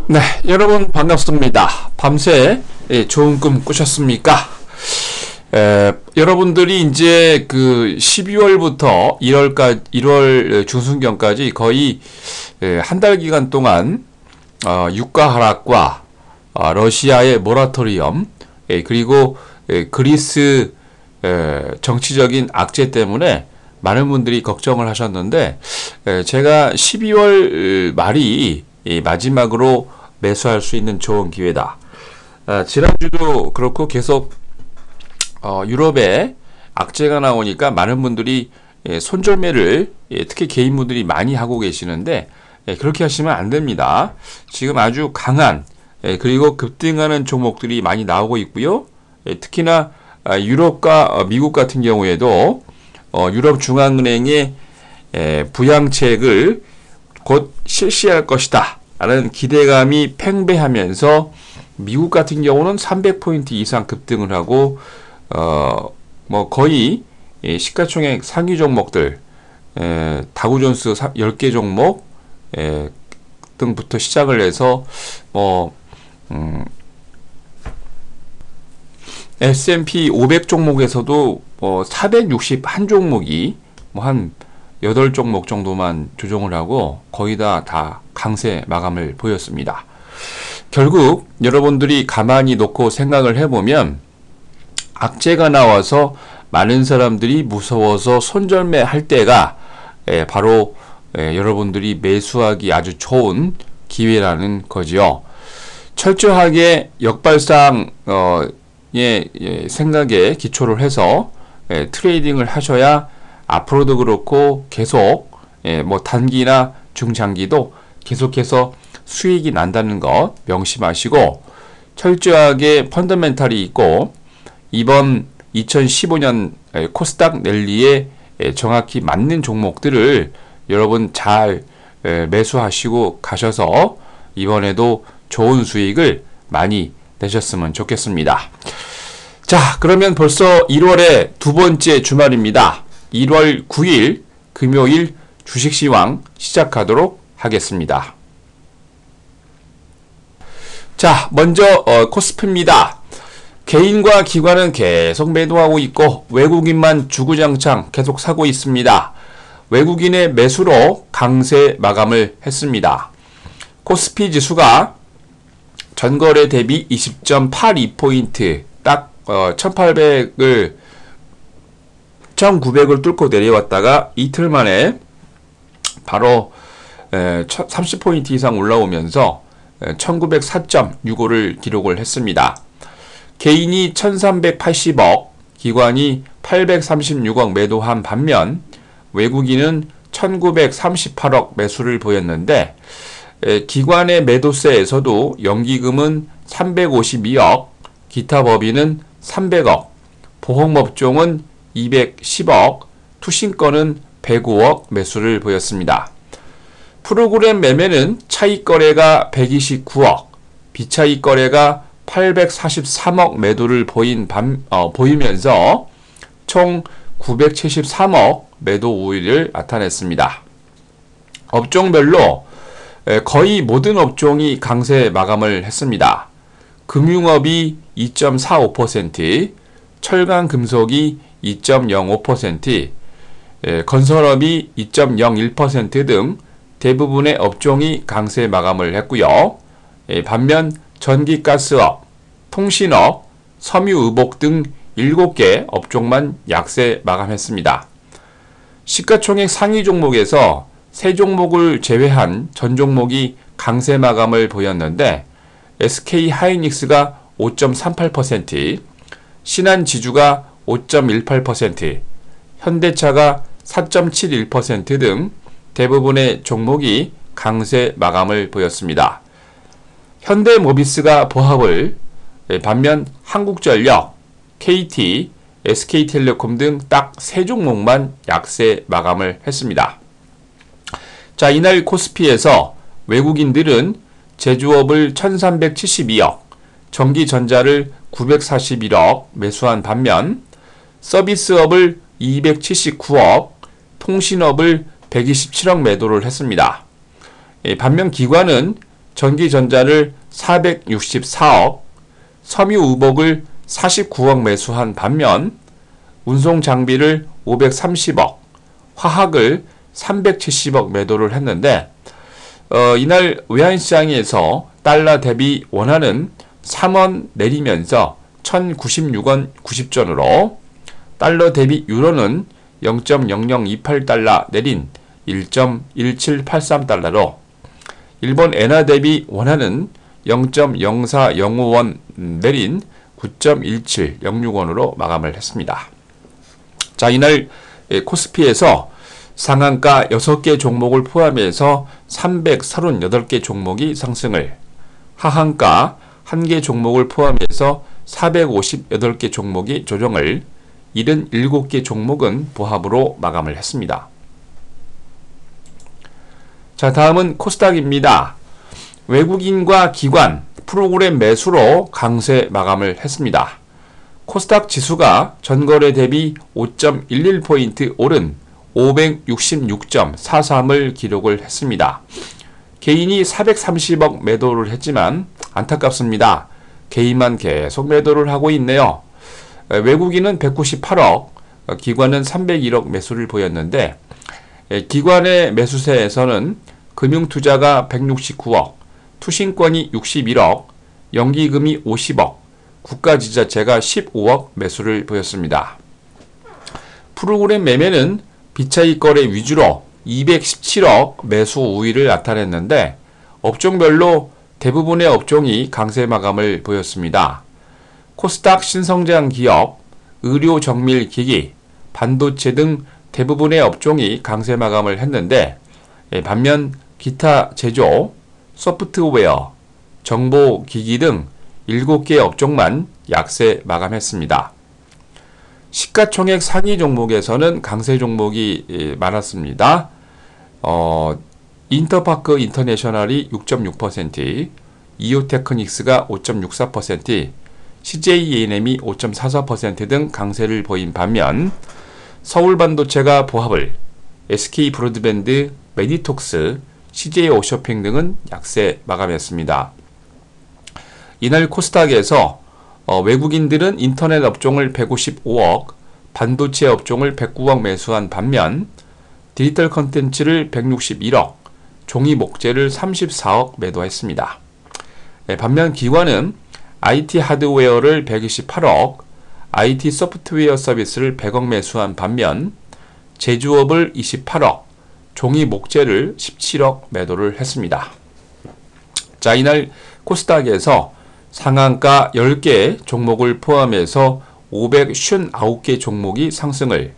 네, 여러분 반갑습니다. 밤새 좋은 꿈 꾸셨습니까? 여러분들이 이제 그 12월부터 1월 중순경까지 거의 한 달 기간 동안 유가 하락과 러시아의 모라토리엄 그리고 그리스 정치적인 악재 때문에 많은 분들이 걱정을 하셨는데 제가 12월 말이 마지막으로 매수할 수 있는 좋은 기회다. 지난주도 그렇고 계속 유럽에 악재가 나오니까 많은 분들이 손절매를 특히 개인분들이 많이 하고 계시는데 그렇게 하시면 안 됩니다. 지금 아주 강한 그리고 급등하는 종목들이 많이 나오고 있고요. 특히나 유럽과 미국 같은 경우에도 유럽 중앙은행의 부양책을 곧 실시할 것이다 라는 기대감이 팽배하면서 미국 같은 경우는 300포인트 이상 급등을 하고 거의 시가총액 상위 종목들 다우존스 10개 종목 등부터 시작을 해서 S&P 500 종목에서도 461 종목이 한 8종목 정도만 조정을 하고 거의 다 강세 마감을 보였습니다. 결국 여러분들이 가만히 놓고 생각을 해보면 악재가 나와서 많은 사람들이 무서워서 손절매 할 때가 바로 여러분들이 매수하기 아주 좋은 기회라는 거지요. 철저하게 역발상의 생각에 기초를 해서 트레이딩을 하셔야 앞으로도 그렇고 계속 단기나 중장기도 계속해서 수익이 난다는 것 명심하시고 철저하게 펀더멘탈이 있고 이번 2015년 코스닥 랠리에 정확히 맞는 종목들을 여러분 잘 매수하시고 가셔서 이번에도 좋은 수익을 많이 내셨으면 좋겠습니다. 자, 그러면 벌써 1월의 두 번째 주말입니다. 1월 9일 금요일 주식시황 시작하도록 하겠습니다. 자, 먼저 코스피입니다. 개인과 기관은 계속 매도하고 있고 외국인만 주구장창 계속 사고 있습니다. 외국인의 매수로 강세 마감을 했습니다. 코스피 지수가 전거래 대비 20.82포인트 딱 1900을 뚫고 내려왔다가 이틀 만에 바로 30포인트 이상 올라오면서 1904.65를 기록을 했습니다. 개인이 1380억, 기관이 836억 매도한 반면 외국인은 1938억 매수를 보였는데 기관의 매도세에서도 연기금은 352억, 기타 법인은 300억, 보험업종은 210억, 투신권은 105억 매수를 보였습니다. 프로그램 매매는 차익 거래가 129억, 비차익 거래가 843억 매도를 보이면서 총 973억 매도 우위를 나타냈습니다. 업종별로 거의 모든 업종이 강세 마감을 했습니다. 금융업이 2.45%, 철강금속이 2.05%, 건설업이 2.01% 등 대부분의 업종이 강세 마감을 했고요. 반면 전기가스업, 통신업, 섬유의복 등 7개 업종만 약세 마감했습니다. 시가총액 상위 종목에서 3종목을 제외한 전 종목이 강세 마감을 보였는데 SK하이닉스가 5.38%, 신한지주가 5.18%, 현대차가 4.71% 등 대부분의 종목이 강세 마감을 보였습니다. 현대모비스가 보합을, 반면 한국전력, KT, SK텔레콤 등 딱 3종목만 약세 마감을 했습니다. 자, 이날 코스피에서 외국인들은 제조업을 1372억, 전기전자를 941억 매수한 반면 서비스업을 279억, 통신업을 127억 매도를 했습니다. 반면 기관은 전기전자를 464억, 섬유의복을 49억 매수한 반면 운송장비를 530억, 화학을 370억 매도를 했는데 이날 외환시장에서 달러 대비 원화는 3원 내리면서 1096원 90전으로 달러 대비 유로는 0.0028달러 내린 1.1783달러로 일본 엔화 대비 원화는 0.0405원 내린 9.1706원으로 마감을 했습니다. 자, 이날 코스피에서 상한가 6개 종목을 포함해서 338개 종목이 상승을, 하한가 1개 종목을 포함해서 458개 종목이 조정을, 77개 종목은 보합으로 마감을 했습니다. 자, 다음은 코스닥입니다. 외국인과 기관, 프로그램 매수로 강세 마감을 했습니다. 코스닥 지수가 전거래 대비 5.11포인트 오른 566.43을 기록을 했습니다. 개인이 430억 매도를 했지만 안타깝습니다. 개인만 계속 매도를 하고 있네요. 외국인은 198억, 기관은 301억 매수를 보였는데 기관의 매수세에서는 금융투자가 169억, 투신권이 61억, 연기금이 50억, 국가지자체가 15억 매수를 보였습니다. 프로그램 매매는 비차익 거래 위주로 217억 매수 우위를 나타냈는데 업종별로 대부분의 업종이 강세 마감을 보였습니다. 코스닥 신성장 기업, 의료 정밀 기기, 반도체 등 대부분의 업종이 강세 마감을 했는데 반면 기타 제조, 소프트웨어, 정보기기 등 7개 업종만 약세 마감했습니다. 시가총액 상위 종목에서는 강세 종목이 많았습니다. 인터파크 인터내셔널이 6.6%, 이오테크닉스가 5.64%, CJENM이 5.44% 등 강세를 보인 반면 서울반도체가 보합을, SK브로드밴드, 메디톡스, CJ오쇼핑 등은 약세 마감했습니다. 이날 코스닥에서 외국인들은 인터넷 업종을 155억, 반도체 업종을 109억 매수한 반면 디지털 컨텐츠를 161억, 종이 목재를 34억 매도했습니다. 반면 기관은 IT 하드웨어를 128억, IT 소프트웨어 서비스를 100억 매수한 반면 제조업을 28억, 종이 목재를 17억 매도를 했습니다. 자, 이날 코스닥에서 상한가 10개 종목을 포함해서 559개 종목이 상승을,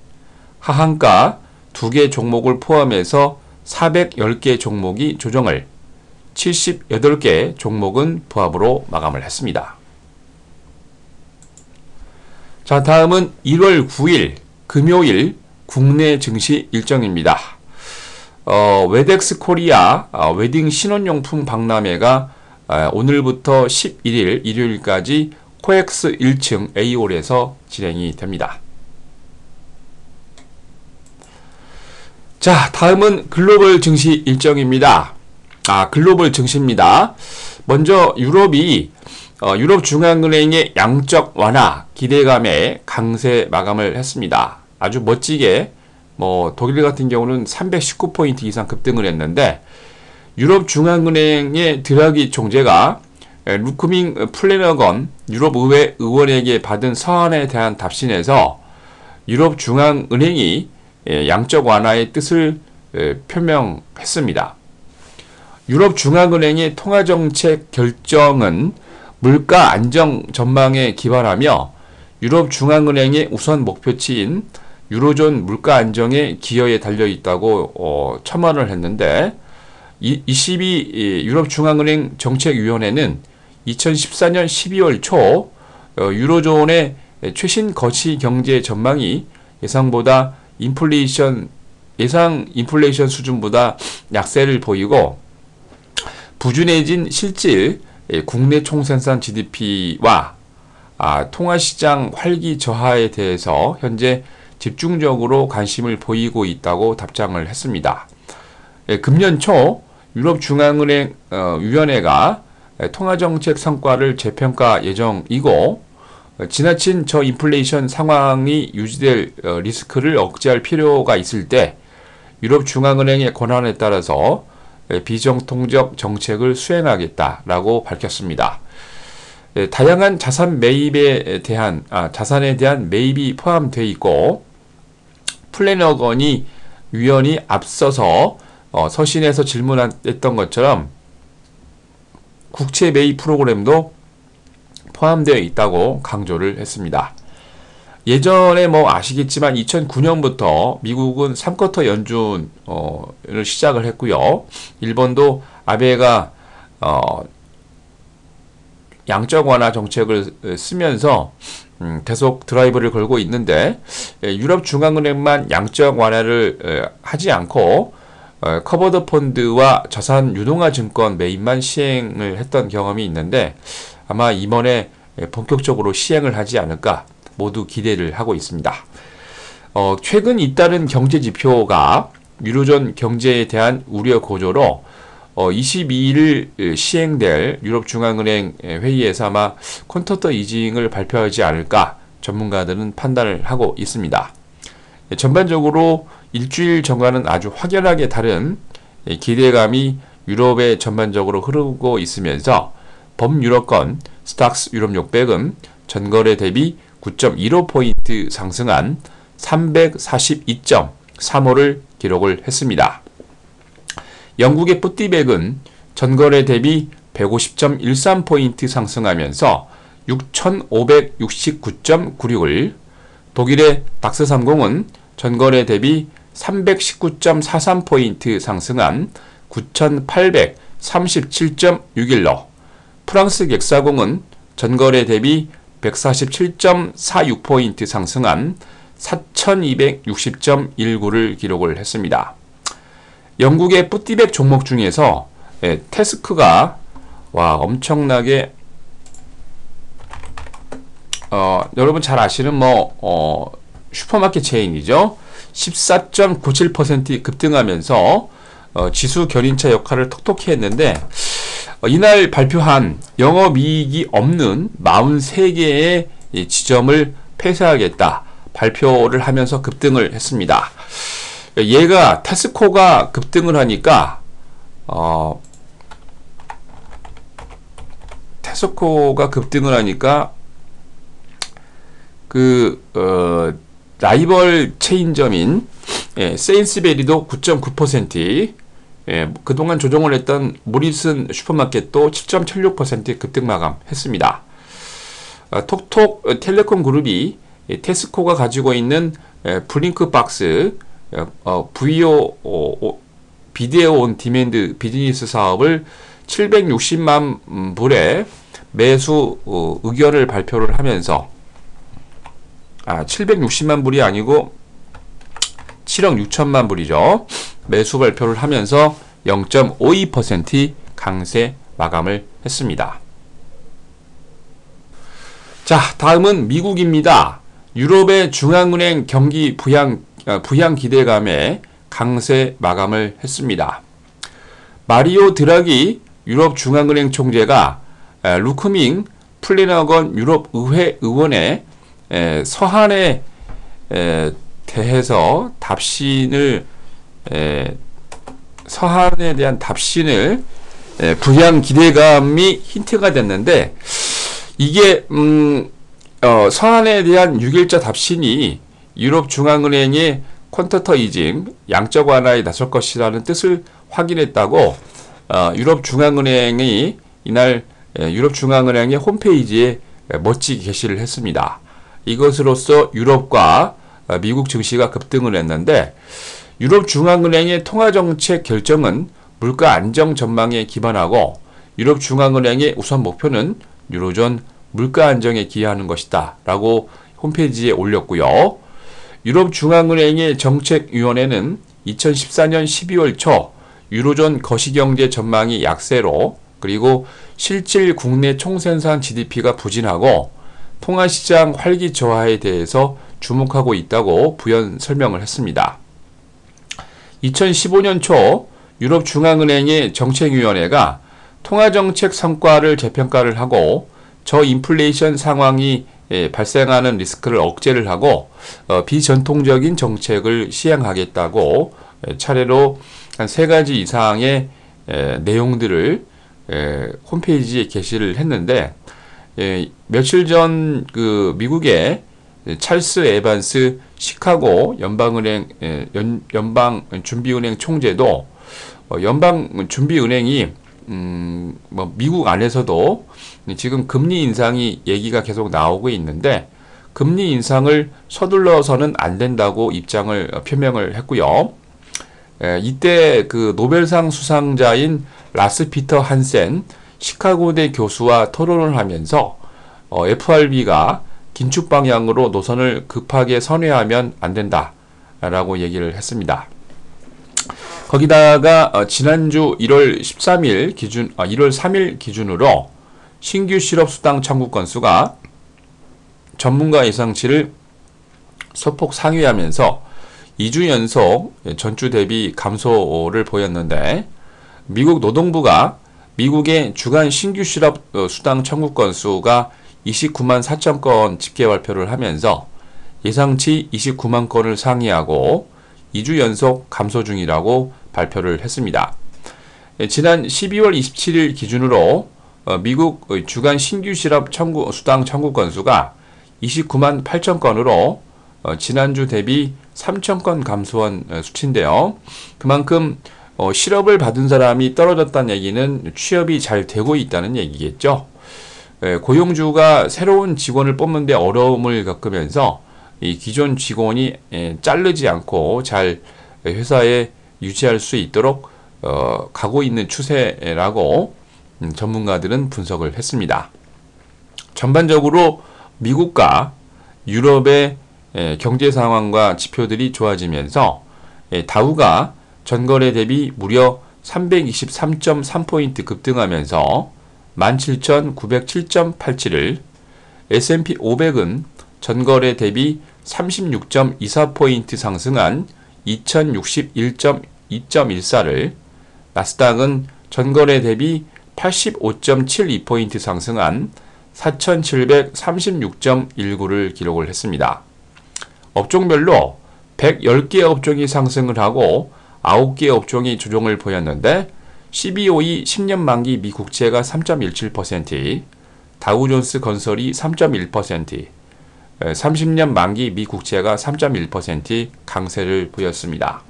하한가 2개 종목을 포함해서 410개 종목이 조정을, 78개 종목은 보합으로 마감을 했습니다. 자, 다음은 1월 9일 금요일 국내 증시 일정입니다. 웨덱스 코리아 웨딩 신혼용품 박람회가 오늘부터 11일 일요일까지 코엑스 1층 A홀에서 진행이 됩니다. 자, 다음은 글로벌 증시 일정입니다. 글로벌 증시입니다. 먼저 유럽이 유럽중앙은행의 양적 완화 기대감에 강세 마감을 했습니다. 아주 멋지게 독일 같은 경우는 319포인트 이상 급등을 했는데 유럽중앙은행의 드라기 총재가 루크밍 플래너건 유럽의회 의원에게 받은 서한에 대한 답신에서 유럽중앙은행이 양적 완화의 뜻을 표명했습니다. 유럽중앙은행의 통화정책 결정은 물가 안정 전망에 기반하며 유럽중앙은행의 우선 목표치인 유로존 물가 안정의 기여에 달려있다고 첨언을 했는데 22 유럽중앙은행 정책위원회는 2014년 12월 초 유로존의 최신 거시 경제 전망이 예상 인플레이션 수준보다 약세를 보이고 부준해진 실질 국내 총생산 GDP와 통화시장 활기 저하에 대해서 현재 집중적으로 관심을 보이고 있다고 답장을 했습니다. 금년 초 유럽중앙은행 위원회가 통화정책 성과를 재평가 예정이고 지나친 저인플레이션 상황이 유지될 리스크를 억제할 필요가 있을 때 유럽중앙은행의 권한에 따라서 비정통적 정책을 수행하겠다라고 밝혔습니다. 다양한 자산에 대한 매입이 포함되어 있고 플래너건이 위원이 앞서서 서신에서 질문했던 것처럼 국채 매입 프로그램도 포함되어 있다고 강조를 했습니다. 예전에 아시겠지만 2009년부터 미국은 3쿼터 연준을 시작을 했고요. 일본도 아베가 양적 완화 정책을 쓰면서 계속 드라이브를 걸고 있는데 유럽중앙은행만 양적 완화를 하지 않고 커버드 펀드와 자산 유동화 증권 매입만 시행을 했던 경험이 있는데 아마 이번에 본격적으로 시행을 하지 않을까 모두 기대를 하고 있습니다. 최근 잇따른 경제 지표가 유로존 경제에 대한 우려 고조로 22일 시행될 유럽중앙은행 회의에서 아마 퀀터터 이징을 발표하지 않을까 전문가들은 판단을 하고 있습니다. 전반적으로 일주일 전과는 아주 확연하게 다른 기대감이 유럽에 전반적으로 흐르고 있으면서 범유럽권 스탁스 유럽 600은 전거래 대비 9.15포인트 상승한 342.35를 기록을 했습니다. 영국의 푸티백은 전거래 대비 150.13포인트 상승하면서 6,569.96을, 독일의 닥스30은 전거래 대비 319.43포인트 상승한 9,837.61로, 프랑스 객사공은 전거래 대비 147.46포인트 상승한 4,260.19를 기록을 했습니다. 영국의 푸티백 종목 중에서 테스크가 엄청나게 여러분 잘 아시는 슈퍼마켓 체인이죠. 14.97% 급등하면서 지수 견인차 역할을 톡톡히 했는데 이날 발표한 영업이익이 없는 43개의 지점을 폐쇄하겠다 발표를 하면서 급등을 했습니다. 얘가 테스코가 급등을 하니까 라이벌 체인점인 세인스베리도 9.9%, 그동안 조정을 했던 모리슨 슈퍼마켓도 7.76% 급등 마감했습니다. 톡톡 텔레콤 그룹이 테스코가 가지고 있는 블링크박스 비디오 온 디맨드 비즈니스 사업을 760만 불의 매수 의견을 발표를 하면서 760만 불이 아니고 7억 6천만 불이죠. 매수 발표를 하면서 0.52% 강세 마감을 했습니다. 자, 다음은 미국입니다. 유럽의 중앙은행 경기 부양 기대감에 강세 마감을 했습니다. 마리오 드라기 유럽 중앙은행 총재가 루크밍 플래너건 유럽 의회 의원의 서한에 대해서 서한에 대한 답신을 부양 기대감이 힌트가 됐는데, 이게 서한에 대한 6일자 답신이 유럽중앙은행의 퀀터터 이징, 양적 완화에 나설 것이라는 뜻을 확인했다고 유럽중앙은행이 이날 유럽중앙은행의 홈페이지에 멋지게 게시를 했습니다. 이것으로써 유럽과 미국 증시가 급등을 했는데, 유럽중앙은행의 통화정책 결정은 물가 안정 전망에 기반하고 유럽중앙은행의 우선 목표는 유로존 물가 안정에 기여하는 것이다 라고 홈페이지에 올렸고요. 유럽중앙은행의 정책위원회는 2014년 12월 초 유로존 거시경제 전망이 약세로, 그리고 실질 국내 총생산 GDP가 부진하고 통화시장 활기 저하에 대해서 주목하고 있다고 부연 설명을 했습니다. 2015년 초 유럽중앙은행의 정책위원회가 통화정책 성과를 재평가를 하고 저인플레이션 상황이 발생하는 리스크를 억제를 하고 비전통적인 정책을 시행하겠다고 차례로 한 3가지 이상의 내용들을 홈페이지에 게시를 했는데, 며칠 전 그 미국의 찰스 에반스 시카고 연방준비은행 총재도 연방준비은행이 미국 안에서도 지금 금리 인상이 얘기가 계속 나오고 있는데, 금리 인상을 서둘러서는 안 된다고 입장을 표명을 했고요. 이때 그 노벨상 수상자인 라스 피터 한센 시카고대 교수와 토론을 하면서 FRB가 긴축 방향으로 노선을 급하게 선회하면 안 된다라고 얘기를 했습니다. 거기다가 지난주 1월 3일 기준으로 신규 실업수당 청구 건수가 전문가 예상치를 소폭 상회하면서 2주 연속 전주 대비 감소를 보였는데, 미국 노동부가 미국의 주간 신규 실업수당 청구 건수가 29만 4천 건 집계 발표를 하면서 예상치 29만 건을 상회하고 2주 연속 감소 중이라고 발표를 했습니다. 지난 12월 27일 기준으로 미국 주간 신규 실업수당 청구 건수가 29만 8천 건으로 지난주 대비 3천 건 감소한 수치인데요. 그만큼 실업을 받은 사람이 떨어졌다는 얘기는 취업이 잘 되고 있다는 얘기겠죠. 고용주가 새로운 직원을 뽑는 데 어려움을 겪으면서 이 기존 직원이 자르지 않고 잘 회사에 유지할 수 있도록 가고 있는 추세라고 전문가들은 분석을 했습니다. 전반적으로 미국과 유럽의 경제 상황과 지표들이 좋아지면서 다우가 전거래 대비 무려 323.3포인트 급등하면서 17,907.87을, S&P 500은 전거래 대비 36.24포인트 상승한 2,061.2.14를, 나스닥은 전거래 대비 85.72포인트 상승한 4,736.19를 기록을 했습니다. 업종별로 110개 업종이 상승을 하고 9개 업종이 조정을 보였는데, CBOE 10년 만기 미국채가 3.17%, 다우존스 건설이 3.1%, 30년 만기 미국채가 3.1% 강세를 보였습니다.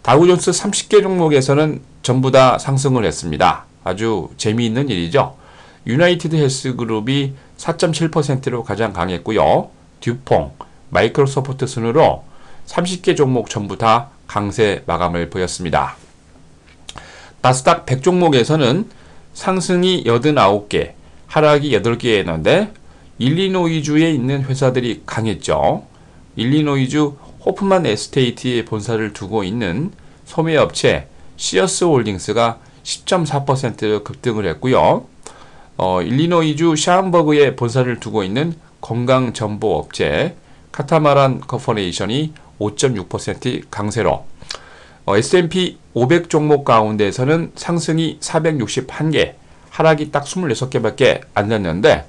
다우존스 30개 종목에서는 전부 다 상승을 했습니다. 아주 재미있는 일이죠. 유나이티드 헬스그룹이 4.7%로 가장 강했고요. 듀퐁, 마이크로소프트 순으로 30개 종목 전부 다 강세 마감을 보였습니다. 나스닥 100종목에서는 상승이 89개, 하락이 8개였는데 일리노이주에 있는 회사들이 강했죠. 일리노이주 호프만 에스테이트에 본사를 두고 있는 소매업체 시어스 홀딩스가 10.4% 급등을 했고요. 일리노이주 샤움버그에 본사를 두고 있는 건강정보업체 카타마란 코퍼레이션이 5.6% 강세로, S&P 500 종목 가운데에서는 상승이 461개, 하락이 딱 26개밖에 안 났는데,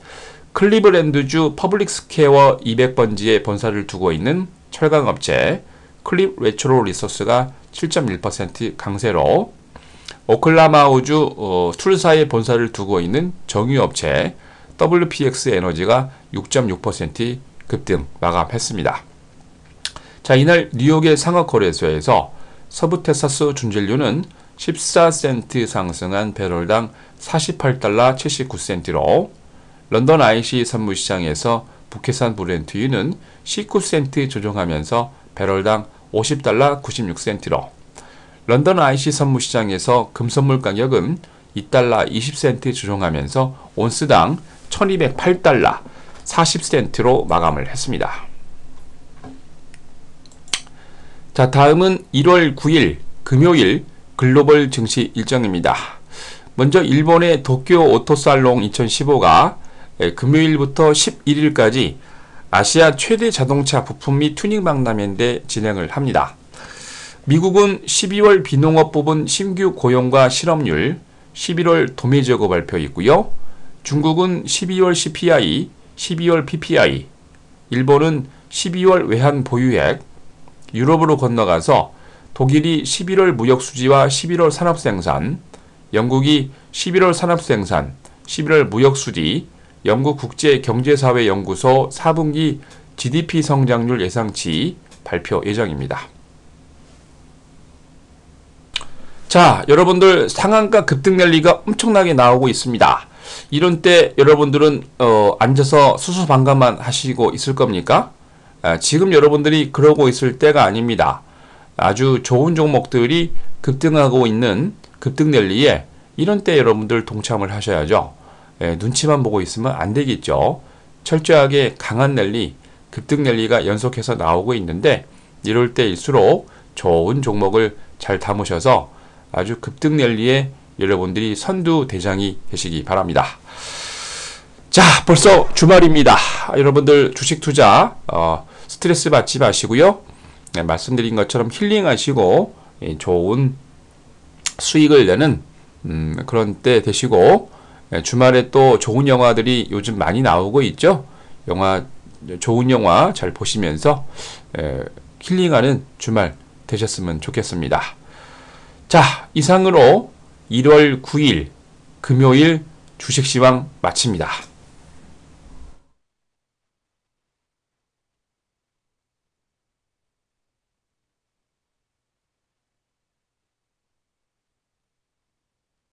클리브랜드주 퍼블릭스퀘어 200번지에 본사를 두고 있는 철강업체 클립 레트로 리소스가 7.1% 강세로, 오클라마호주 툴사에 본사를 두고 있는 정유업체 WPX 에너지가 6.6% 급등 마감했습니다. 자, 이날 뉴욕의 상업거래소에서 서부 텍사스 준진류는 14센트 상승한 배럴당 48달러 79센트로, 런던 IC 선물시장에서 북해산 브렌트유는 19센트 조정하면서 배럴당 50달러 96센트로, 런던 IC 선물시장에서 금선물 가격은 2달러 20센트 조정하면서 온스당 1208달러 40센트로 마감을 했습니다. 자, 다음은 1월 9일 금요일 글로벌 증시 일정입니다. 먼저 일본의 도쿄 오토살롱 2015가 금요일부터 11일까지 아시아 최대 자동차 부품 및 튜닝 박람회인데 진행을 합니다. 미국은 12월 비농업 부분 신규 고용과 실업률, 11월 도매재고 발표 있고요. 중국은 12월 CPI, 12월 PPI, 일본은 12월 외환 보유액, 유럽으로 건너가서 독일이 11월 무역수지와 11월 산업생산, 영국이 11월 산업생산, 11월 무역수지, 영국국제경제사회연구소 4분기 GDP 성장률 예상치 발표 예정입니다. 자, 여러분들 상한가 급등 랠리가 엄청나게 나오고 있습니다. 이런 때 여러분들은 앉아서 수수방관만 하시고 있을 겁니까? 지금 여러분들이 그러고 있을 때가 아닙니다. 아주 좋은 종목들이 급등하고 있는 급등 랠리에 이런 때 여러분들 동참을 하셔야죠. 눈치만 보고 있으면 안 되겠죠. 철저하게 강한 랠리, 급등 랠리가 연속해서 나오고 있는데 이럴 때일수록 좋은 종목을 잘 담으셔서 아주 급등 랠리에 여러분들이 선두 대장이 되시기 바랍니다. 자, 벌써 주말입니다. 여러분들 주식 투자 스트레스 받지 마시고요. 말씀드린 것처럼 힐링하시고 좋은 수익을 내는 그런 때 되시고, 주말에 또 좋은 영화들이 요즘 많이 나오고 있죠. 좋은 영화 잘 보시면서 힐링하는 주말 되셨으면 좋겠습니다. 자, 이상으로 1월 9일 금요일 주식시황 마칩니다.